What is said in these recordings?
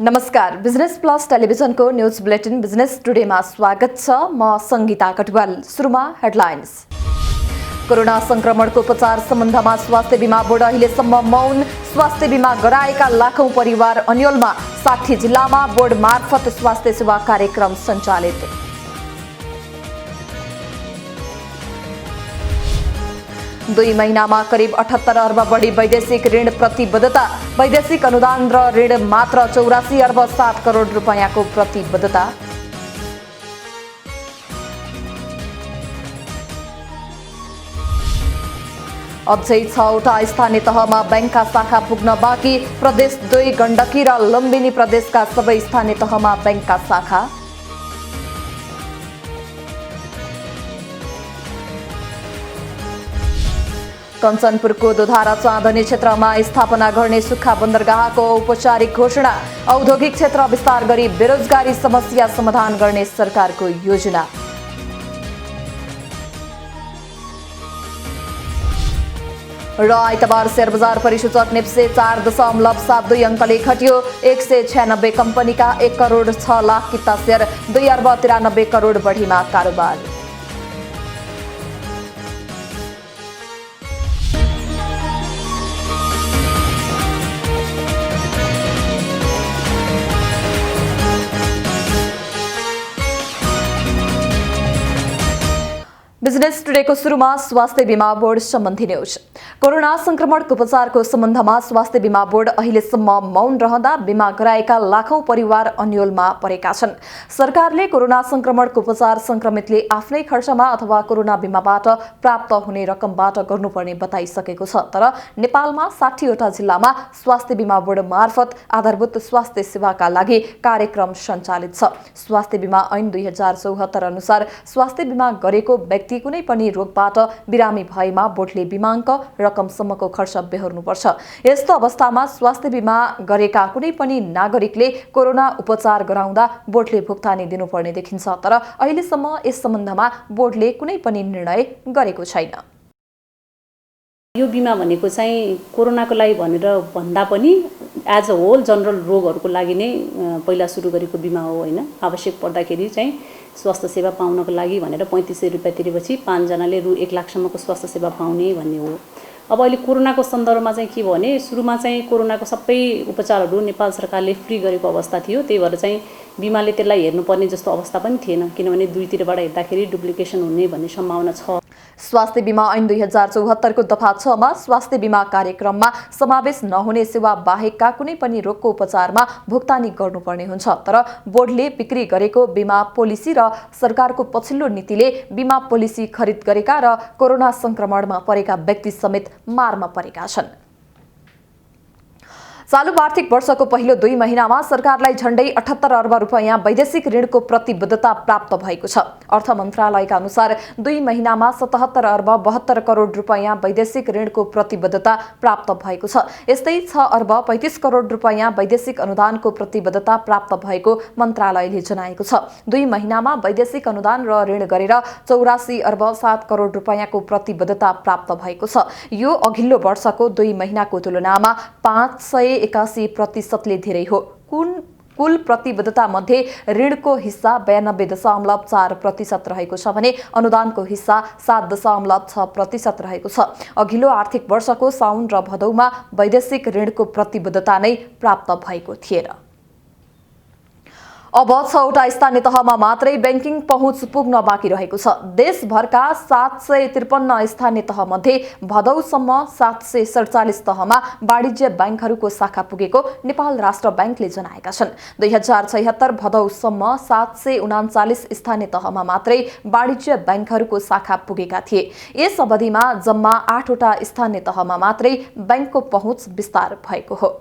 नमस्कार, business plus टेलिभिजनको news bulletin business टुडेमा स्वागत छ। म संगीता कटवाल। सुरुमा हेडलाइन्स। कोरोना संक्रमणको उपचार सम्बन्धमा स्वास्थ्य बीमा बोर्ड अहिलेसम्म मौन। स्वास्थ्य बीमा गराएका लाखौं परिवार अन्योलमा। 60 जिल्लामा बोर्ड मार्फत स्वास्थ्य सेवा कार्यक्रम सञ्चालित। दुई महिनामा करिब 78 अर्ब बढी वैदेशिक ऋण प्रतिबद्धता। वैदेशिक अनुदान र ऋण मात्र 84 अर्ब 7 करोड रुपैयाँको प्रतिबद्धता। अझै 6वटा स्थानीय तहमा बैंकका शाखा पुग्न बाँकी। प्रदेश 2 गण्डकी र लुम्बिनी प्रदेशका सबै स्थानीय तहमा बैंकका शाखा। कञ्चनपुरको दुधारा चाँदनी क्षेत्रमा स्थापना गर्ने सुक्खा बन्दरगाहको औपचारिक घोषणा। औद्योगिक क्षेत्र विस्तार गरी बेरोजगारी समस्या समाधान गर्ने सरकारको योजना। र आइतबार शेयर बजार परिसूचक नेप्से 4.72 अङ्कले घट्यो। 196 कम्पनीका 1 करोड 6 लाख किता शेयर 2 अर्ब 93 करोड बढीमा कारोबार। बिजनेस टुडेको सुरुमा स्वास्थ्य बीमा बोर्ड सम्बन्धी न्यूज। कोरोना संक्रमणको उपचारको सम्बन्धमा स्वास्थ्य बीमा बोर्ड अहिलेसम्म मौन रहँदा बीमा गराएका लाखौं परिवार अन्योलमा परेका छन्। सरकारले कोरोना संक्रमणको उपचार संक्रमितले आफ्नै खर्चमा अथवा कोरोना बीमाबाट प्राप्त हुने रकमबाट गर्नुपर्ने बताइसकेको छ। तर नेपालमा 60वटा जिल्लामा स्वास्थ्य बीमा बोर्ड मार्फत आधारभूत स्वास्थ्य सेवाका लागि कार्यक्रम सञ्चालित छ। स्वास्थ्य बीमा ऐन 2074 अनुसार स्वास्थ्य बीमा गरेको व्यक्ति कुनै पनि रोगबाट बिरामी भएमा बोर्डले बीमाङ्क रकमसम्मको खर्च बेहोर्नुपर्छ। यस्तो अवस्थामा स्वास्थ्य बीमा गरेका कुनै पनि नागरिकले कोरोना उपचार गराउँदा बोर्डले भुक्तानी दिनुपर्ने देखिन्छ। तर अहिलेसम्म यस सम्बन्धमा बोर्डले कुनै पनि निर्णय गरेको छैन। यो बिमा भनेको चाहिँ कोरोनाको लागि भनेर भन्दा पनि एज अ होल जनरल रोगहरूको लागि नै पहिला सुरु गरेको बिमा हो हैन। आवश्यक पर्दाखेरि चाहिँ स्वास्थ्य सेवा पाउनको लागि भनेर 3500 रुपैयाँ तिरेपछि 5 जनाले रु 1 लाखसम्मको स्वास्थ्य सेवा पाउने भन्ने हो। अब अहिले कोरोनाको सन्दर्भमा चाहिँ के भयो भने सुरुमा चाहिँ कोरोनाको सबै उपचारहरू नेपाल सरकारले फ्री गरेको अवस्था थियो। त्यही भएर चाहिँ बिमाले त्यसलाई हेर्नुपर्ने जस्तो अवस्था पनि थिएन, किनभने दुईतिरबाट हेर्दाखेरि डुप्लिकेसन हुने भन्ने सम्भावना छ। स्वास्थ्य बीमा ऐन 2074 को दफा 6 मा स्वास्थ्य बीमा कार्यक्रममा समावेश नहुने सेवा बाहेकका कुनै पनि रोगको उपचारमा भुक्तानी गर्नुपर्ने हुन्छ। तर बोर्डले बिक्री गरेको बीमा पोलिसी र सरकारको पछिल्लो नीतिले बीमा पोलिसी खरिद गरेका र कोरोना संक्रमणमा परेका व्यक्ति समेत मारमा परेका छन्। चालू आर्थिक वर्षको पहिलो 2 महिनामा सरकारलाई झण्डै 78 अर्ब रुपैयाँ वैदेशिक ऋणको प्रतिबद्धता प्राप्त भएको छ। अर्थ मन्त्रालयका अनुसार 2 महिनामा 77 अर्ब 72 करोड रुपैयाँ वैदेशिक ऋणको प्रतिबद्धता प्राप्त भएको छ। यस्तै 6 अर्ब 35 करोड रुपैयाँ वैदेशिक अनुदानको प्रतिबद्धता प्राप्त भएको मन्त्रालयले जनाएको छ। 2 महिनामा वैदेशिक अनुदान र ऋण गरेर 84 अर्ब 7 करोड रुपैयाँको प्रतिबद्धता प्राप्त भएको छ। यो अघिल्लो वर्षको 2 महिनाको तुलनामा 581% धेरै हो। कुल प्रतिबद्धता मध्ये ऋणको हिस्सा 92.4% रहेको छ भने अनुदानको हिस्सा 7.6% रहेको छ। अघिल्लो आर्थिक वर्षको साउन र भदौमा वैदेशिक ऋणको प्रतिबद्धता नै प्राप्त भएको थिएन। अब 6वटा स्थानीय तहमा मात्रै बैंकिङ पहुँच पुग्न बाँकी रहेको छ। देशभरका 753 स्थानीय तह मध्ये भदौसम्म 747 तहमा वाणिज्य बैंकहरूको शाखा पुगेको नेपाल राष्ट्र बैंकले जनाएका छन्। 2076 भदौसम्म 739 स्थानीय तहमा मात्रै वाणिज्य बैंकहरूको शाखा पुगेका थिए। यस अवधिमा जम्मा 8वटा स्थानीय तहमा मात्रै बैंकको पहुँच विस्तार भएको हो।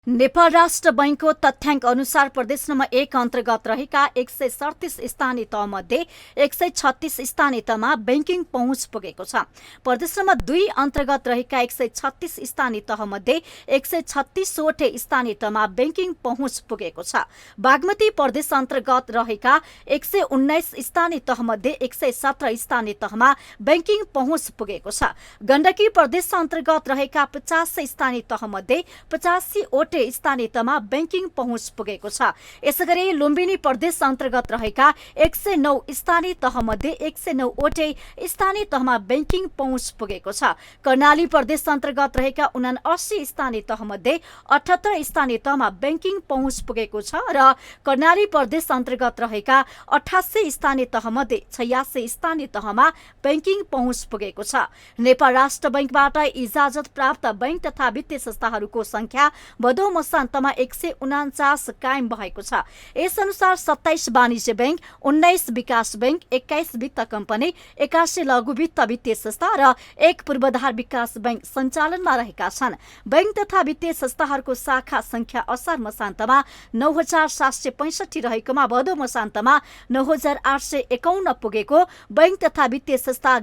नेपाल राष्ट्र बैंकको तथ्याङ्क अनुसार प्रदेश नम्बर 1 अन्तर्गत रहेका 137 स्थानीय तह मध्ये 136 स्थानीय तहमा बैंकिङ पहुँच पुगेको छ। प्रदेश नम्बर 2 अन्तर्गत रहेका 136 स्थानीय तह मध्ये 136 वटै स्थानीय तहमा बैंकिङ पहुँच पुगेको छ। बागमती प्रदेश अन्तर्गत रहेका 119 स्थानीय तह मध्ये 117 स्थानीय तहमा बैंकिङ पहुँच पुगेको छ। गण्डकी प्रदेश अन्तर्गत रहेका 50 स्थानीय तह मध्ये 85 वटै वटै स्थानीय तहमा बैंकिङ पहुँच पुगेको छ। यसैगरी लुम्बिनी प्रदेश अन्तर्गत रहेका 109 स्थानीय तहमध्ये 109 वटै स्थानीय तहमा बैंकिङ पहुँच पुगेको छ। कर्णाली प्रदेश अन्तर्गत रहेका 79 स्थानीय तहमध्ये 78 स्थानीय तहमा बैंकिङ पहुँच पुगेको छ र कर्णाली प्रदेश अन्तर्गत रहेका 88 स्थानीय तहमध्ये 86 स्थानीय तहमा बैंकिङ पहुँच पुगेको छ। नेपाल राष्ट्र बैंकबाट इजाजत प्राप्त बैंक तथा वित्तीय संस्थाहरूको संख्या भदौ मसान्तमा 149 कायम भएको छ। यस अनुसार 27 वाणिज्य बैंक, 19 विकास बैंक, 21 वित्त कम्पनी, 81 लघु वित्त वित्तीय संस्था र 1 पूर्वाधार विकास बैंक सञ्चालनमा रहेका छन्। बैंक तथा वित्तीय संस्थाहरूको शाखा संख्या असार मसान्तमा 9765 रहेकोमा भदौ मसान्तमा 9851 पुगेको। बैंक तथा वित्तीय संस्था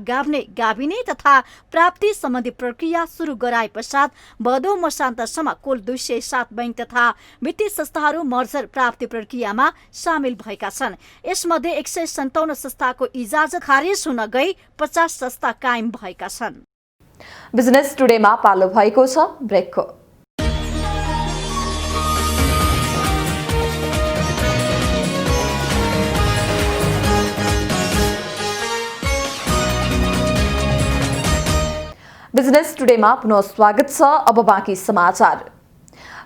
गाभिने तथा प्राप्ति सम्बन्धी प्रक्रिया सुरु गराए पश्चात भदौ मसान्तसम्म कुल 207 बैंक तथा वित्तीय संस्थाहरू मर्जर प्राप्ति प्रक्रियामा सामेल भएका छन्। यसमध्ये 157 संस्थाको इजाजत खारेज हुन गई 50 संस्था कायम भएका छन्। बिजनेस टुडेमा पालो भएको छ ब्रेकको। बिजनेस टुडेमा पुनः स्वागत छ। अब बाँकी समाचार।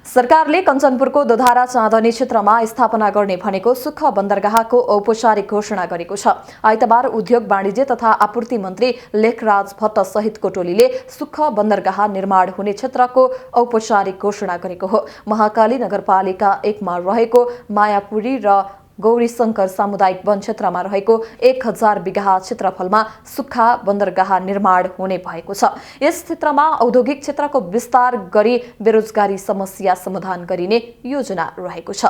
सरकारले कञ्चनपुरको दोधारा चाँदनी क्षेत्रमा स्थापना गर्ने भनेको सुख बन्दरगाहको औपचारिक घोषणा गरेको छ। आइतबार उद्योग वाणिज्य तथा आपूर्ति मन्त्री लेखराज भट्ट सहितको टोलीले सुख बन्दरगाह निर्माण हुने क्षेत्रको औपचारिक घोषणा गरेको हो। महाकाली नगरपालिका 1 मा रहेको मायापुरी र गौरीशंकर सामुदायिक वन क्षेत्रमा रहेको 1000 बिघा क्षेत्रफलमा सुक्खा बन्दरगाह निर्माण हुने भएको छ। यस क्षेत्रमा औद्योगिक क्षेत्रको विस्तार गरी बेरोजगारी समस्या समाधान गरिने योजना रहेको छ।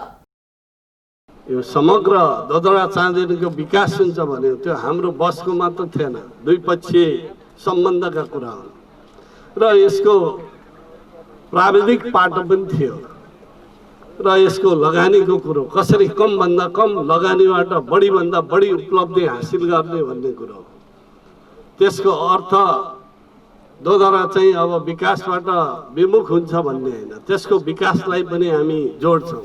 यो समग्र दोधरा चाँदनीको विकास हुन्छ भने त्यो हाम्रो बसको मात्र थिएन, द्विपक्षीय सम्बन्धका कुरा हो र यसको प्राविधिक पाटो पनि थियो र यसको लगानीको कुरो कसरी कम भन्दा कम लगानीबाट बढी भन्दा बढी उपलब्धि हासिल गर्ने भन्ने कुरो। त्यसको अर्थ दोधरा चाहिँ अब विकासबाट विमुख हुन्छ भन्ने हैन, त्यसको विकासलाई पनि हामी जोड्छौं।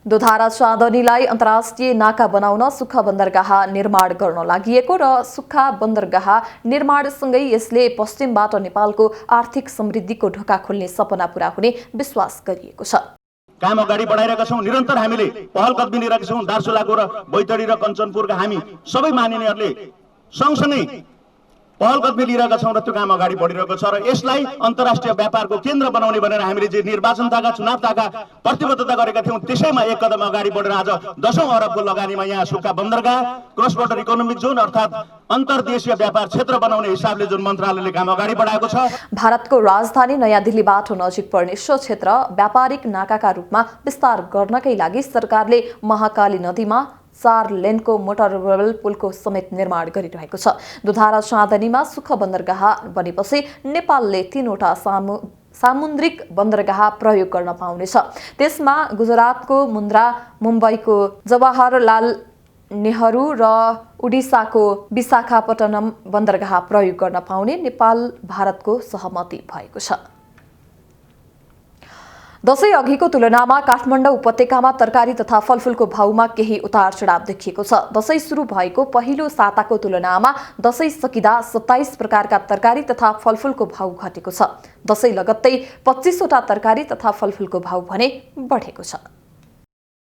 दोधारा चाँदनीलाई अन्तर्राष्ट्रिय नाका बनाउन सुक्खा बन्दरगाह निर्माण गर्न लागिएको र सुक्खा बन्दरगाह निर्माणसँगै यसले पश्चिमबाट नेपालको आर्थिक समृद्धिको ढोका खोल्ने सपना पूरा हुने विश्वास गरिएको छ। काम अगाडि बढाइरहेका छौं। निरन्तर हामीले पहल कदमी लिइरहेका छौं। दार्चुलाको र बैतडी र कञ्चनपुरका हामी सबै मानिनेहरूले सँगसँगै पहल कदमी लिइरहेका छौं र त्यो काम अगाडि बढिरहेको छ र यसलाई अन्तर्राष्ट्रिय व्यापारको केन्द्र बनाउने भनेर हामीले जे निर्वाचनताका चुनावताका प्रतिबद्धता गरेका थियौं त्यसैमा एक कदम अगाडि बढेर आज 10औं अरबको लगानीमा यहाँ सुक्खा बन्दरगाह क्रस बोर्डर इकोनोमिक जोन अर्थात् अन्तर्देशीय व्यापार क्षेत्र बनाउने हिसाबले जुन मन्त्रालयले काम अगाडि बढाएको छ। भारतको राजधानी नयाँ दिल्लीबाट नजिक पर्ने सो क्षेत्र व्यापारिक नाकाका रूपमा विस्तार गर्नकै लागि सरकारले महाकाली नदीमा 4 लेनको मोटरवेल पुलको समेत निर्माण गरिरहेको छ। दोधारा चाँदनीमा सुक्खा बन्दरगाह बनेपछि नेपालले 3वटा सामुद्रिक बन्दरगाह प्रयोग गर्न पाउनेछ। त्यसमा गुजरातको मुन्द्रा, मुम्बईको जवाहरलाल नेहरू र उडिसाको विशाखापट्टनम बन्दरगाह प्रयोग गर्न पाउने नेपाल भारतको सहमति भएको छ। दशैं अघिको तुलनामा काठमाडौँ उपत्यकामा तरकारी तथा फलफुलको भाउमा केही उतार चढाव देखिएको छ। दशैं सुरु भएको पहिलो साताको तुलनामा दशैं सकिँदा 27 प्रकारका तरकारी तथा फलफुलको भाउ घटेको छ। दशैं लगत्तै 25 वटा तरकारी तथा फलफुलको भाउ भने बढेको छ।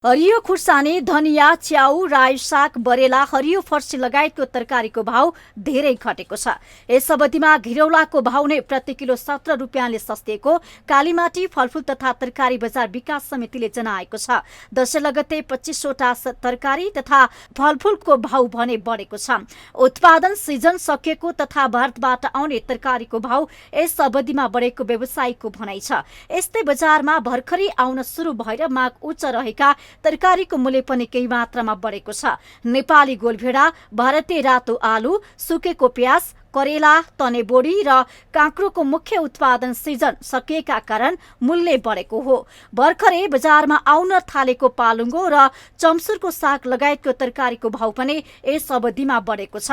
हरियो खुर्सानी, धनिया, च्याउ, रायो साग, बरेला, हरियो फर्सी लगायतको तरकारीको भाउ धेरै घटेको छ। यस अवधिमा घिरौलाको भाउ नै प्रति किलो 17 रुपियाँले सस्तिएको कालीमाटी फलफुल तथा तरकारी बजार विकास समितिले जनाएको छ। दशैं लगत्तै 25 वटा तरकारी तथा फलफुलको भाउ भने बढेको छ। उत्पादन सिजन सकिएको तथा भारतबाट आउने तरकारीको भाउ यस अवधिमा बढेको व्यवसायीको भनाइ छ। यस्तै बजारमा भर्खरै आउन सुरु भएर माग उच्च रहेका तरकारीको मूल्य पनि केही मात्रामा बढेको छ। नेपाली गोलभेडा, भारतीय रातो आलु, सुकेको प्याज, करेला, तनेबोडी र काँक्रोको मुख्य उत्पादन सिजन सकिएका कारण मूल्य बढेको हो। भर्खरै बजारमा आउन थालेको पालुङ्गो र चम्सुरको साग लगायतको तरकारीको भाउ पनि यस अवधिमा बढेको छ।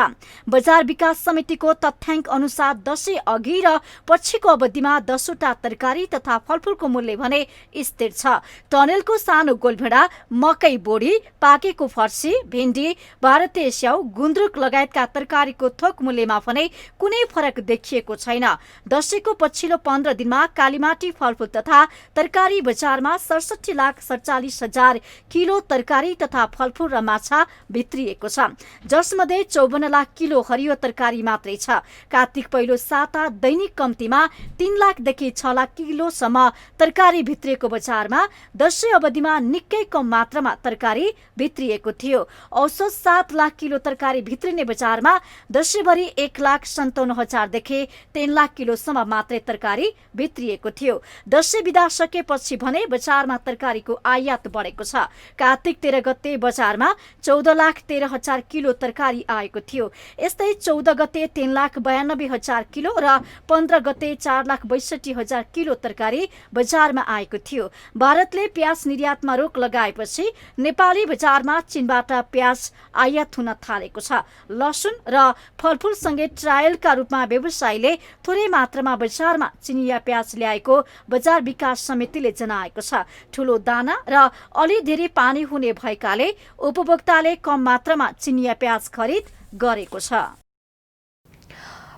बजार विकास समितिको तथ्याङ्क अनुसार दशैं अघि र पछिको अवधिमा 10 वटा तरकारी तथा फलफूलको मूल्य भने स्थिर छ। टनेलको सानो गोलभेडा, मकै बोडी, पाकेको फर्सी, भिन्डी, भारतीय स्याउ, गुन्द्रुक लगायतका तरकारीको थोक मूल्यमा भने कुनै फरक देखिएको छैन। दशैंको पछिल्लो 15 दिनमा कालीमाटी फलफूल तथा तरकारी बजारमा 67,47,000 किलो तरकारी तथा फलफूल र माछा भित्रिएको छ, जसमध्ये 54 लाख किलो हरियो तरकारी मात्रै छ। कार्तिक पहिलो साता दैनिक कम्तीमा 3 लाखदेखि 6 लाख किलोसम्म तरकारी भित्रिएको बजारमा दशैं अवधिमा निकै कम मात्रामा तरकारी भित्रिएको थियो। औसत 7 लाख किलो तरकारी भित्रिने बजारमा दशैंभरि 1,57,000 देखि 3 लाख किलोसम्म मात्रै तरकारी भित्रिएको थियो। दशैं बिदा सकेपछि भने बजारमा तरकारीको आयात बढेको छ। कार्तिक 13 गते बजारमा 14,13,000 किलो तरकारी आएको थियो। यस्तै 14 गते 3,92,000 किलो र 15 गते 4,62,000 किलो तरकारी बजारमा आएको थियो। भारतले प्याज निर्यातमा रोक लगाएपछि नेपाली बजारमा चीनबाट प्याज आयात हुन थालेको छ। लसुन र फलफूलसँगै ट्रायलका रूपमा व्यवसायीले थोरै मात्रामा बजारमा चिनिया प्याज ल्याएको बजार विकास समितिले जनाएको छ। ठूलो दाना र अलि धेरै पानी हुने भएकाले उपभोक्ताले कम मात्रामा चिनिया प्याज खरिद गरेको छ।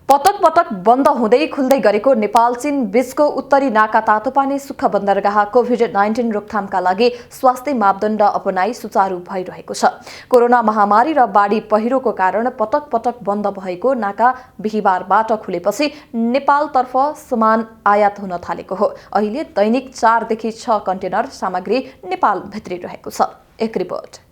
पटक पटक बन्द हुँदै खुल्दै गरेको नेपाल चीन बीचको उत्तरी नाका तातोपानी सुक्खा बन्दरगाह कोभिड-19 रोकथामका लागि स्वास्थ्य मापदण्ड अपनाई सुचारू भइरहेको छ। कोरोना महामारी र बाढी पहिरोको कारण पटक पटक बन्द भएको नाका बिहिबारबाट खुलेपछि नेपालतर्फ सामान आयात हुन थालेको हो। अहिले दैनिक 4 देखि 6 कन्टेनर सामग्री नेपाल भित्रिरहेको छ। एक रिपोर्ट।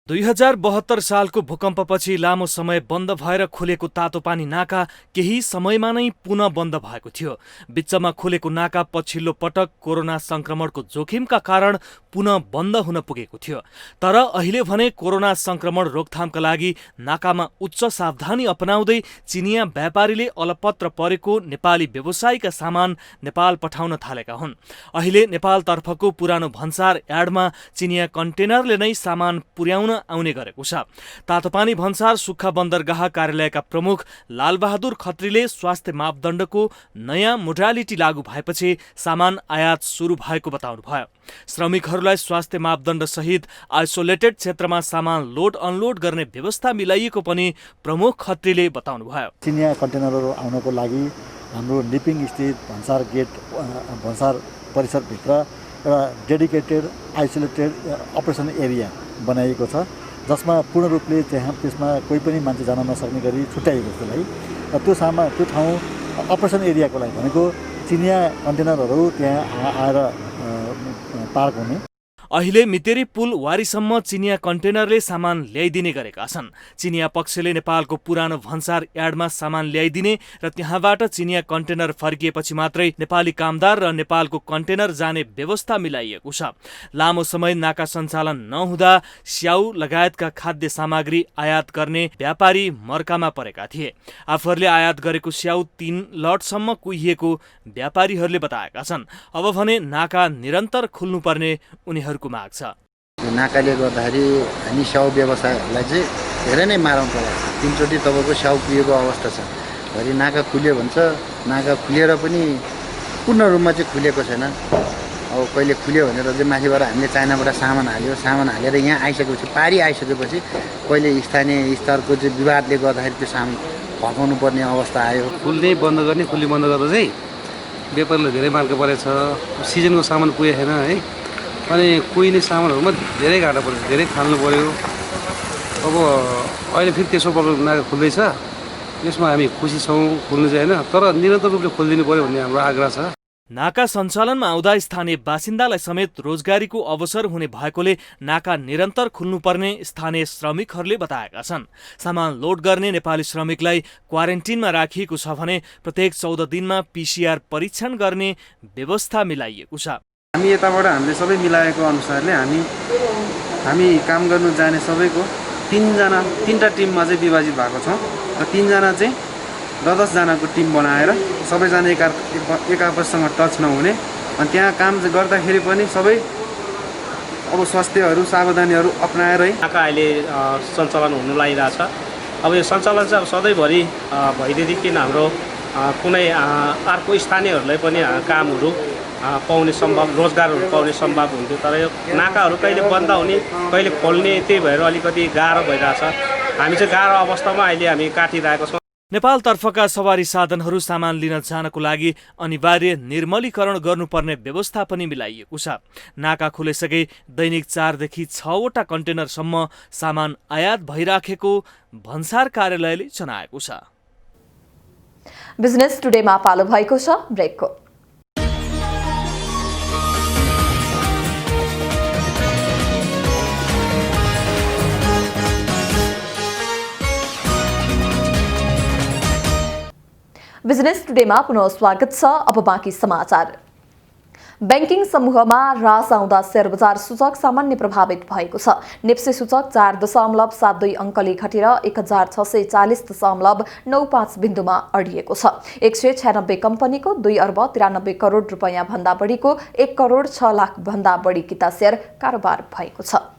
2072 सालको भूकम्पपछि लामो समय बन्द भएर खुलेको तातोपानी नाका केही समयमा नै पुनः बन्द भएको थियो। बिचमा खुलेको नाका पछिल्लो पटक कोरोना संक्रमणको जोखिमका कारण पुनः बन्द हुन पुगेको थियो। तर अहिले भने कोरोना संक्रमण रोकथामका लागि नाकामा उच्च सावधानी अपनाउँदै चिनिया व्यापारीले अलपत्र परेको नेपाली व्यवसायीका सामान नेपाल पठाउन थालेका हुन्। अहिले नेपालतर्फको पुरानो भन्सार यार्डमा चिनिया कन्टेनरले नै सामान पुर्याउन आउने गरेको छ। तातोपानी भन्सार सुक्खा बन्दरगाह कार्यालयका प्रमुख लालबहादुर खत्रीले स्वास्थ्य मापदण्डको नयाँ मोडालिटी लागू भएपछि सामान आयात सुरु भएको बताउनुभयो। श्रमिकहरूलाई स्वास्थ्य मापदण्ड सहित आइसोलेटेड क्षेत्रमा सामान लोड अनलोड गर्ने व्यवस्था मिलाइएको पनि प्रमुख खत्रीले बताउनुभयो। चिनिया कन्टेनरहरू आउनको लागि हाम्रो लिपिङ स्थित भन्सार गेट भन्सार परिसरभित्र एउटा डेडिकेटेड आइसोलेटेड अपरेसन एरिया बनाइएको छ, जसमा पूर्ण रूपले त्यसमा कोही पनि मान्छे जान नसक्ने गरी छुट्याइएको छ। त्यसलाई त्यो ठाउँ अपरेसन एरियाको लागि भनेको चिनिया कन्टेनरहरू त्यहाँ आएर पार्क हुने। अहिले मितेरी पुल वारीसम्म चिनिया कन्टेनरले सामान ल्याइदिने गरेका छन्। चिनिया पक्षले नेपालको पुरानो भन्सार यार्डमा सामान ल्याइदिने र त्यहाँबाट चिनिया कन्टेनर फर्किएपछि मात्रै नेपाली कामदार र नेपालको कन्टेनर जाने व्यवस्था मिलाइएको छ। लामो समय नाका सञ्चालन नहुँदा स्याउ लगायतका खाद्य सामग्री आयात गर्ने व्यापारी मर्कामा परेका थिए। आफूहरूले आयात गरेको स्याउ 3 लटसम्म कुहिएको व्यापारीहरूले बताएका छन्। अब भने नाका निरन्तर खुल्नुपर्ने उनीहरूको माग छ। नाकाले गर्दाखेरि हामी स्याउ व्यवसायहरूलाई चाहिँ धेरै नै मारौँ परेको छ। 3 चोटि तपाईँको स्याउ कुहिएको अवस्था छ। घरि नाका खुल्यो भन्छ, नाका खुलेर पनि पूर्ण रूपमा चाहिँ खुलेको छैन। अब कहिले खुल्यो भनेर चाहिँ माथिबाट हामीले चाइनाबाट सामान हालेर यहाँ आइसकेपछि पारी आइसकेपछि कहिले स्थानीय स्तरको चाहिँ विवादले गर्दाखेरि त्यो सामान फर्काउनु पर्ने अवस्था आयो। खुल्ने बन्द गर्ने खुल्ने बन्द गर्दा चाहिँ व्यापारीलाई धेरै मार्ग परेछ। सिजनको सामान पुगेको छैन है, अनि कुहिने सामानहरूमा धेरै घाटा पऱ्यो, धेरै फाल्नु पऱ्यो। अब अहिले फेरि तेस्रो पल्ट नाका खुल्दैछ, यसमा हामी खुसी छौँ, खुल्नु चाहिँ होइन, तर निरन्तर रूपले खोलिदिनु पऱ्यो भन्ने हाम्रो आग्रह छ। नाका सञ्चालनमा आउँदा स्थानीय बासिन्दालाई समेत रोजगारीको अवसर हुने भएकोले नाका निरन्तर खुल्नुपर्ने स्थानीय श्रमिकहरूले बताएका छन्। सामान लोड गर्ने नेपाली श्रमिकलाई क्वारेन्टिनमा राखिएको छ भने प्रत्येक 14 दिनमा PCR परीक्षण गर्ने व्यवस्था मिलाइएको छ। हामी यताबाट हामीले सबै मिलाएको अनुसारले हामी काम गर्नु जाने सबैको 3टा टिममा चाहिँ विभाजित भएको छौँ र 3जना चाहिँ 10 जनाको टिम बनाएर सबैजना एक आपससँग टच नहुने अनि त्यहाँ काम गर्दाखेरि पनि सबै अब स्वास्थ्यहरू सावधानीहरू अपनाएरै अहिले सञ्चालन हुन लागिरहेछ। अब यो सञ्चालन चाहिँ अब सधैँभरि भइदिएदेखि हाम्रो कुनै अर्को स्थानीयहरूलाई पनि कामहरू पाउने सम्भव, रोजगारहरू पाउने सम्भव हुन्थ्यो। तर यो नाकाहरू कहिले बन्द हुने कहिले खोल्ने, त्यही भएर अलिकति गाह्रो भइरहेछ। हामी चाहिँ गाह्रो अवस्थामा अहिले हामी काटिरहेको छौँ। नेपालतर्फका सवारी साधनहरू सामान लिन जानको लागि अनिवार्य निर्मलीकरण गर्नुपर्ने व्यवस्था पनि मिलाइएको छ। नाका खुलेसँगै दैनिक 4 देखि 6 वटा कन्टेनरसम्म सामान आयात भइराखेको भन्सार कार्यालयले जनाएको छ। बिजनेस टुडेमा पालो भएको छ ब्रेकको। बिजनेस टुडेमा पुनः स्वागत छ। अब बाँकी समाचार। बैंकिङ समूहमा ह्रास आउँदा शेयर बजार सूचक सामान्य प्रभावित भएको छ। नेप्से सूचक 4.72 अङ्कले घटेर 1640.95 बिन्दुमा अडिएको छ। 196 कम्पनीको 2 अर्ब 93 करोड रुपैयाँ भन्दा बढीको 1 करोड 6 लाख भन्दा बढी किता शेयर कारोबार भएको छ।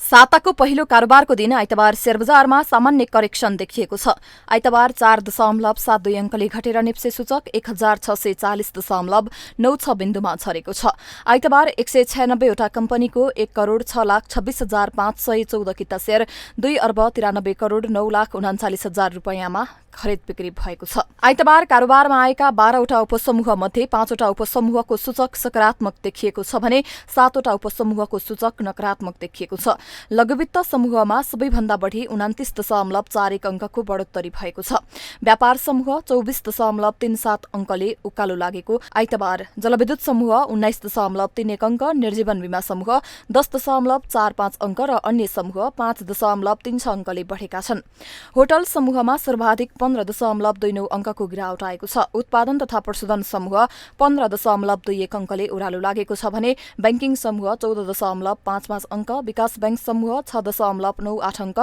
साताको पहिलो कारोबारको दिन आइतबार शेयर बजारमा सामान्य करेक्सन देखिएको छ। आइतबार 4.72 अङ्कले घटेर नेप्से सूचक 1640.96 बिन्दुमा झरेको छ। आइतबार 196 वटा कम्पनीको 1 करोड 6 लाख 26,514 किता शेयर 2 अर्ब 93 करोड 9 लाख 39,000 रुपैयाँमा खरिद बिक्री भएको छ। आइतबार कारोबारमा आएका 12 वटा उपसमूह मध्ये 5 वटा उपसमूहको सूचक सकारात्मक देखिएको छ भने 7 वटा उपसमूहको सूचक नकारात्मक देखिएको छ। लघुवित्त समूहमा सबैभन्दा बढी 29.41 अङ्कको बढोत्तरी भएको छ। व्यापार समूह 24.37 अङ्कले उकालो लागेको। आइतबार जलविद्युत समूह 19.31 अङ्क, निर्जीवन बीमा समूह 10.45 अङ्क र अन्य समूह 5.36 अङ्कले बढेका छन्। होटल समूहमा सर्वाधिक 15.29 अङ्कको गिरावट आएको छ। उत्पादन तथा पशुधन समूह 15.21 अङ्कले ओह्रालो लागेको छ भने बैंकिङ समूह 14.55 अङ्क, विकास बैंक समूह 6.98 अङ्क,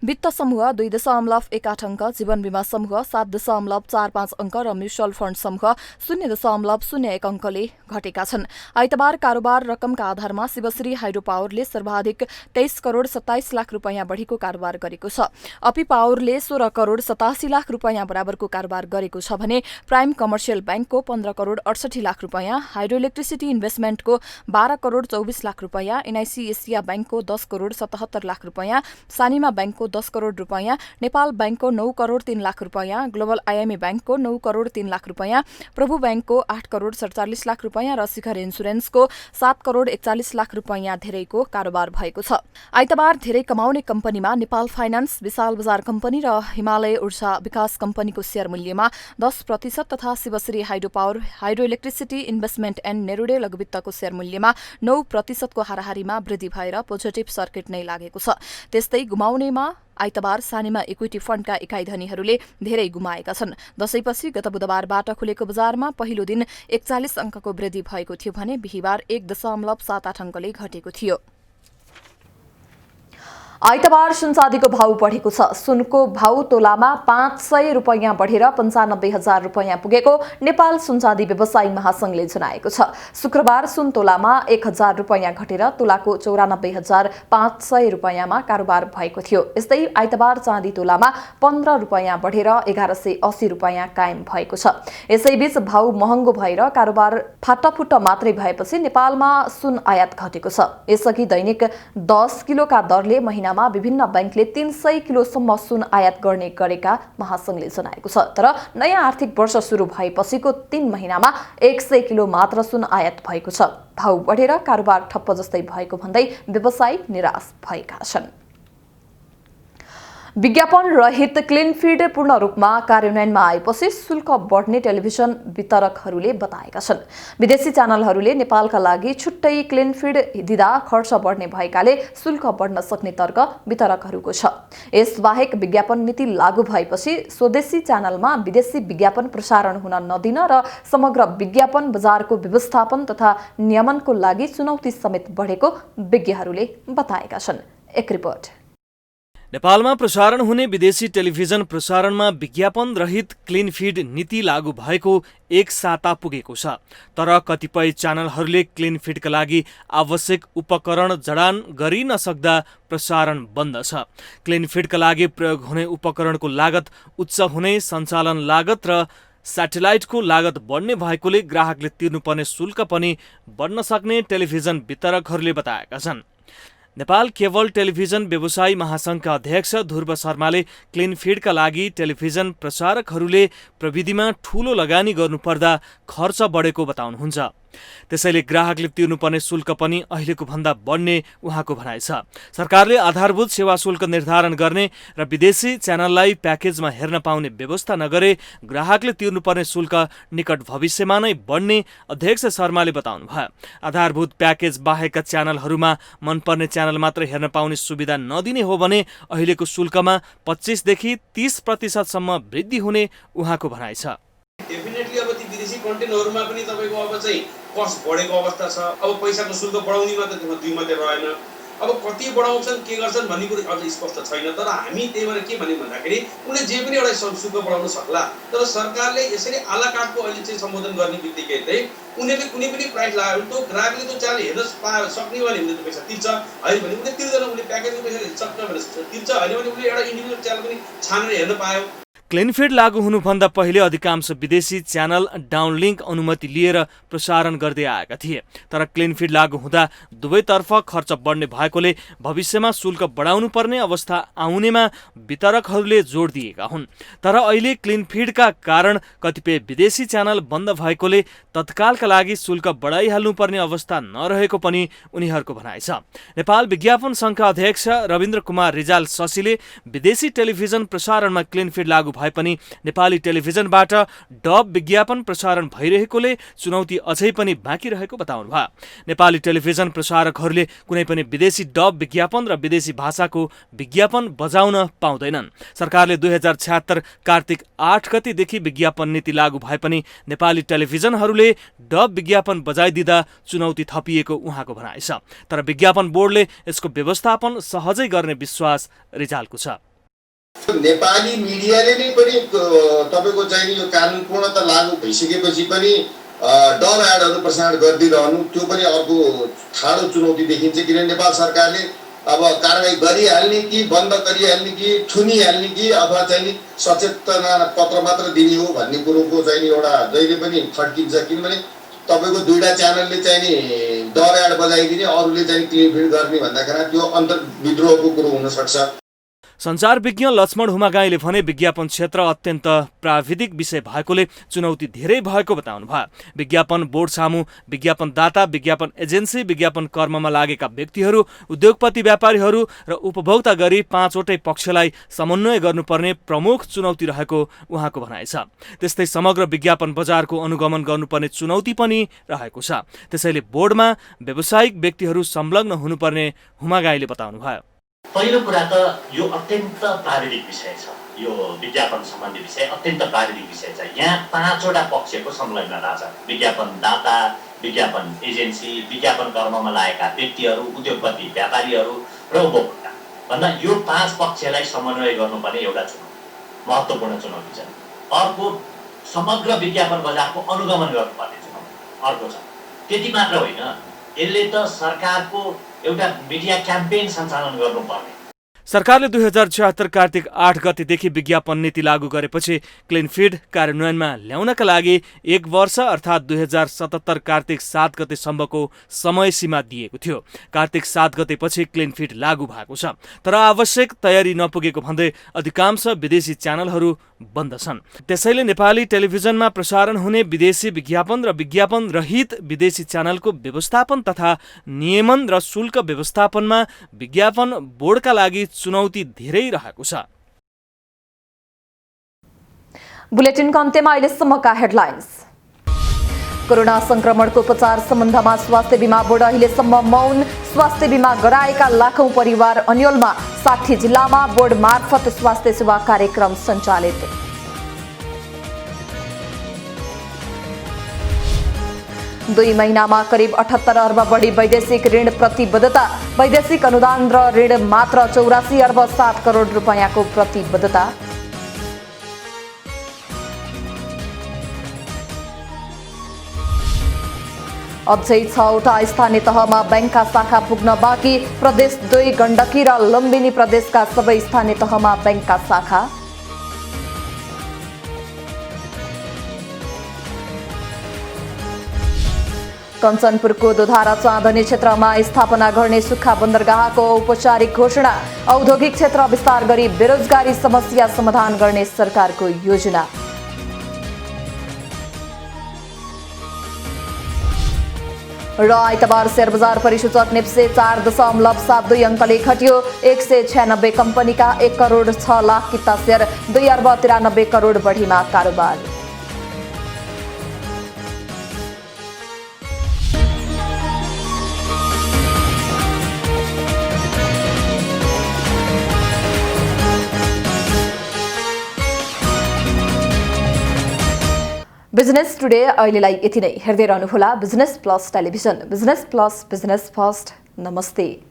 वित्त समूह 2.18 अङ्क, जीवन बीमा समूह 7.45 अङ्क र म्युचुअल फण्ड समूह 0.01 अङ्कले घटेका छन्। आइतबार कारोबार रकमका आधारमा शिवश्री हाइड्रो पावरले सर्वाधिक 23 करोड 27 लाख रुपैयाँ बढीको कारोबार गरेको छ। अपी पावरले 16 करोड 87 लाख रुपैयाँ बराबरको कारोबार गरेको छ भने प्राइम कमर्सियल ब्याङ्कको 15 करोड 68 लाख रुपैयाँ, हाइड्रो इलेक्ट्रिसिटी इन्भेस्टमेन्टको 12 करोड 24 लाख रुपैयाँ, एनआइसी एसिया ब्याङ्कको 10 करोड 77 लाख रुपैयाँ, सानिमा ब्याङ्कको 10 करोड रुपैयाँ, नेपाल ब्याङ्कको 9 करोड 3 लाख रुपैयाँ, ग्लोबल आइएमए ब्याङ्कको 9 करोड 3 लाख रुपैयाँ, प्रभु ब्याङ्कको 8 करोड 47 लाख रुपैयाँ र शिखर इन्सुरेन्सको 7 करोड 41 लाख रुपैयाँ धेरैको कारोबार भएको छ। आइतबार धेरै कमाउने कम्पनीमा नेपाल फाइनान्स, विशाल बजार कम्पनी र हिमालय ऊर्जा विकास कम्पनीको शेयर मूल्यमा 10% तथा Shivashree hydro power, hydro electricity investment and Nerude लघुवित्तको शेयर मूल्यमा 9% को हाराहारीमा वृद्धि भएर पोजिटिभ सर्किट नै लागेको छ। त्यस्तै गुमाउनेमा आइतबार सानिमा इक्विटी फण्डका इकाइधनीहरूले धेरै गुमाएका छन्। दशैंपछि गत बुधबारबाट खुलेको बजारमा पहिलो दिन 41 अङ्कको वृद्धि भएको थियो भने बिहीबार 1.78 अङ्कले घटेको थियो। आइतबार सुनचाँदीको भाउ बढेको छ। सुनको भाउ तोलामा 500 रुपैयाँ बढेर 95,000 रुपैयाँ पुगेको नेपाल सुनचाँदी व्यवसायी महासंघले जनाएको छ। शुक्रबार सुन तोलामा 1,000 रुपैयाँ घटेर तोलाको 94,500 रुपैयाँमा कारोबार भएको थियो। यस्तै आइतबार चाँदी तोलामा 15 रुपैयाँ बढेर 1180 रुपैयाँ कायम भएको छ। यसैबीच भाउ महँगो भएर कारोबार फाटाफुट्टा मात्रै भएपछि नेपालमा सुन आयात घटेको छ। यसअघि दैनिक 10 किलोका दरले महिना विभिन्न बैंकले 300 किलोसम्म सुन आयात गर्ने गरेका महासंघले जनाएको छ। तर नयाँ आर्थिक वर्ष सुरु भएपछिको 3 महिनामा 100 किलो मात्र सुन आयात भएको छ। भाउ बढेर कारोबार ठप्प जस्तै भएको भन्दै व्यवसायी निराश भएका छन्। विज्ञापन रहित क्लिन फिड पूर्ण रूपमा कार्यान्वयनमा आएपछि शुल्क बढ्ने टेलिभिजन वितरकहरूले बताएका छन्। विदेशी च्यानलहरूले नेपालका लागि छुट्टै क्लिन फिड दिँदा खर्च बढ्ने भएकाले शुल्क बढ्न सक्ने तर्क वितरकहरूको छ। यसबाहेक विज्ञापन नीति लागू भएपछि स्वदेशी च्यानलमा विदेशी विज्ञापन प्रसारण हुन नदिन र समग्र विज्ञापन बजारको व्यवस्थापन तथा नियमनको लागि चुनौती समेत बढेको विज्ञहरूले बताएका छन्। एक रिपोर्ट। नेपालमा प्रसारण हुने विदेशी टेलिभिजन प्रसारणमा विज्ञापन रहित क्लिन फिड नीति लागू भएको 1 साता पुगेको छ। तर कतिपय च्यानलहरूले क्लिन फिडका लागि आवश्यक उपकरण जडान गरि नसक्दा प्रसारण बन्द छ। क्लिन फिडका लागि प्रयोग हुने उपकरणको लागत उच्च हुने, सञ्चालन लागत र स्याटेलाइटको लागत बढ्ने भएकोले ग्राहकले तिर्नुपर्ने शुल्क पनि बढ्न सक्ने टेलिभिजन वितरकहरूले बताएका छन्। नेपाल केबल टेलिभिजन व्यवसायी महासङ्घका अध्यक्ष ध्रुव शर्माले क्लिन फिडका लागि टेलिभिजन प्रसारकहरूले प्रविधिमा ठूलो लगानी गर्नुपर्दा खर्च बढेको बताउनुहुन्छ। त्यसैले ग्राहकले तिर्नुपर्ने शुल्क पनि अहिलेको भन्दा बढ्ने उहाँको भनाइ छ। सरकारले आधारभूत सेवा शुल्क निर्धारण गर्ने र विदेशी च्यानललाई प्याकेजमा हेर्न पाउने व्यवस्था नगरे ग्राहकले तिर्नुपर्ने शुल्क निकट भविष्यमा नै बढ्ने अध्यक्ष शर्माले बताउनुभयो। आधारभूत प्याकेज बाहेकका च्यानलहरूमा मनपर्ने च्यानल मात्र हेर्न पाउने सुविधा नदिने हो भने अहिलेको शुल्कमा 25 देखि 30% वृद्धि हुने उहाँको भनाइ छ। डेफिनेटली अब ती विदेशी कन्टेन्टहरुमा पनि तपाईको अब चाहिँ कस्ट बढेको अवस्था छ। अब पैसाको शुल्क बढाउने मात्र त्यसमा दुई मात्रै रहेन। अब कति बढाउँछन् के गर्छन् भन्ने कुरा अझ स्पष्ट छैन। तर हामी त्यही भएर के भन्ने भन्दाखेरि उनले जे पनि एउटा शुल्क बढाउन सक्ला। तर सरकारले यसरी आला कार्डको अहिले चाहिँ सम्बोधन गर्ने बित्तिकै चाहिँ उनीहरूले कुनै पनि प्राइस लगायो भने त्यो ग्राहकले त्यो च्यानल हेर्न सक्ने वाले भने त्यो पैसा तिर्छ, हैन भने उनीले तिर्दैन। उनीले प्याकेजको पैसा सक्छ भने तिर्छ, हैन भने उनीले एउटा इन्डिभिजुअल च्यानल पनि छानेर हेर्न पायो। क्लिन फिड लागू हुनुभन्दा पहिले अधिकांश विदेशी च्यानल डाउनलिङ्क अनुमति लिएर प्रसारण गर्दै आएका थिए। तर क्लिन फिड लागू हुँदा दुवैतर्फ खर्च बढ्ने भएकोले भविष्यमा शुल्क बढाउनु पर्ने अवस्था आउनेमा वितरकहरूले जोड दिएका हुन्। तर अहिले क्लिन फिडका कारण कतिपय विदेशी च्यानल बन्द भएकोले तत्कालका लागि शुल्क बढाइहाल्नुपर्ने अवस्था नरहेको पनि उनीहरूको भनाइ छ। नेपाल विज्ञापन सङ्घका अध्यक्ष रविन्द्र कुमार रिजाल शशीले विदेशी टेलिभिजन प्रसारणमा क्लिन फिड लागू भए पनि नेपाली टेलिभिजनबाट डब विज्ञापन प्रसारण भइरहेकोले चुनौती अझै पनि बाँकी रहेको बताउनुभयो। नेपाली टेलिभिजन प्रसारकहरूले कुनै पनि विदेशी डब विज्ञापन र विदेशी भाषाको विज्ञापन बजाउन पाउँदैनन्। सरकारले 2076 कार्तिक 8 गतेदेखि विज्ञापन नीति लागू भए पनि नेपाली टेलिभिजनहरूले डब विज्ञापन बजाइदिँदा चुनौती थपिएको उहाँको भनाइ छ। तर विज्ञापन बोर्डले यसको व्यवस्थापन सहजै गर्ने विश्वास रिजालको छ। नेपाली मिडियाले नै पनि तपाईको चाहिँ यो कानुन पूर्णतः लागू भइसकेपछि पनि डब एडहरू प्रसारण गरिदिरहनु त्यो पनि अर्को ठाडो चुनौती देखिन्छ। किनभने नेपाल सरकारले अब कारबाही गरिहाल्ने कि बन्द गरिहाल्ने कि थुनिहाल्ने कि अथवा चाहिँ सचेतना पत्र मात्र दिने हो भन्ने कुरोको चाहिँ एउटा जहिले पनि खड्किन्छ। किनभने तपाईको दुईटा च्यानलले चाहिँ नि डब एड बजाइदिने, अरूले चाहिँ क्लिन फिड गर्ने भन्दाखेरि त्यो अन्तर्विद्रोहको कुरो हुन सक्छ। सञ्चार विज्ञ लक्ष्मण हुमागाईले भने विज्ञापन क्षेत्र अत्यन्त प्राविधिक विषय भएकोले चुनौती धेरै भएको बताउनु भयो। विज्ञापन बोर्ड सामु विज्ञापनदाता, विज्ञापन एजेन्सी, विज्ञापन कर्ममा लागेका व्यक्तिहरू, उद्योगपति, व्यापारीहरू र उपभोक्ता गरी 5 वटै पक्षलाई समन्वय गर्नुपर्ने प्रमुख चुनौती रहेको उहाँको भनाइ छ। त्यस्तै समग्र विज्ञापन बजारको अनुगमन गर्नुपर्ने चुनौती पनि रहेको छ। त्यसैले बोर्डमा व्यावसायिक व्यक्तिहरू संलग्न हुनुपर्ने हुमागाईले बताउनुभयो। पहिलो कुरा त यो अत्यन्त प्राविधिक विषय छ। यो विज्ञापन सम्बन्धी विषय अत्यन्त प्राविधिक विषय छ। यहाँ 5 वटा पक्षको संलग्नता छ। विज्ञापनदाता, विज्ञापन एजेन्सी, विज्ञापन कर्ममा लागेका व्यक्तिहरू, उद्योगपति, व्यापारीहरू र उपभोक्ता भन्दा यो 5 पक्षलाई समन्वय गर्नुपर्ने एउटा महत्त्वपूर्ण चुनौती छ। अर्को समग्र विज्ञापन बजारको अनुगमन गर्नुपर्ने चुनौती अर्को छ। त्यति मात्र होइन, यसले त सरकारको एउटा मिडिया क्याम्पेन सञ्चालन गर्नुपर्ने। सरकारले 2076 कार्तिक 8 गतेदेखि विज्ञापन नीति लागू गरेपछि क्लिन फिड कार्यान्वयनमा ल्याउनका लागि 1 वर्ष अर्थात् 2077 कार्तिक 7 गतेसम्मको समय सीमा दिएको थियो। कार्तिक 7 गतेपछि क्लिन फिड लागू भएको छ। तर आवश्यक तयारी नपुगेको भन्दै अधिकांश विदेशी च्यानलहरू बन्द छन्। त्यसैले नेपाली टेलिभिजनमा प्रसारण हुने विदेशी विज्ञापन र विज्ञापन रहित विदेशी च्यानलको व्यवस्थापन तथा नियमन र शुल्क व्यवस्थापनमा विज्ञापन बोर्डका लागि चुनौती धेरै रहेको छ। बुलेटिनको अन्त्यमा अहिलेसम्मका हेडलाइन्स। कोरोना संक्रमणको उपचार सम्बन्धमा स्वास्थ्य बीमा बोर्ड अहिलेसम्म मौन। स्वास्थ्य बीमा गराएका लाखौं परिवार अन्यलमा। 60 जिल्लामा बोर्ड मार्फत स्वास्थ्य सेवा कार्यक्रम सञ्चालित। 2 महिनामा करिब 78 अर्ब बढी वैदेशिक ऋण प्रतिबद्धता। वैदेशिक अनुदान र ऋण मात्र 84 अर्ब 7 करोड रुपैयाँको प्रतिबद्धता। अझै 6वटा स्थानीय तहमा बैंकका शाखा पुग्न बाँकी। प्रदेश 2 गण्डकी र लुम्बिनी प्रदेशका सबै स्थानीय तहमा बैंकका शाखा। कञ्चनपुरको दुधारा चाँदनी क्षेत्रमा स्थापना गर्ने सुक्खा बन्दरगाहको औपचारिक घोषणा। औद्योगिक क्षेत्र विस्तार गरी बेरोजगारी समस्या समाधान गर्ने सरकारको योजना। र आइतबार शेयर बजार परिसूचक नेप्से 4.72 अङ्कले घट्यो। 196 कम्पनीका 1 करोड 6 लाख किता शेयर 2 अर्ब 93 करोड बढीमा कारोबार। बिजनेस टुडे अहिलेलाई यति नै। हेर्दै रहनुहोला business plus television. Business plus, business first. नमस्ते।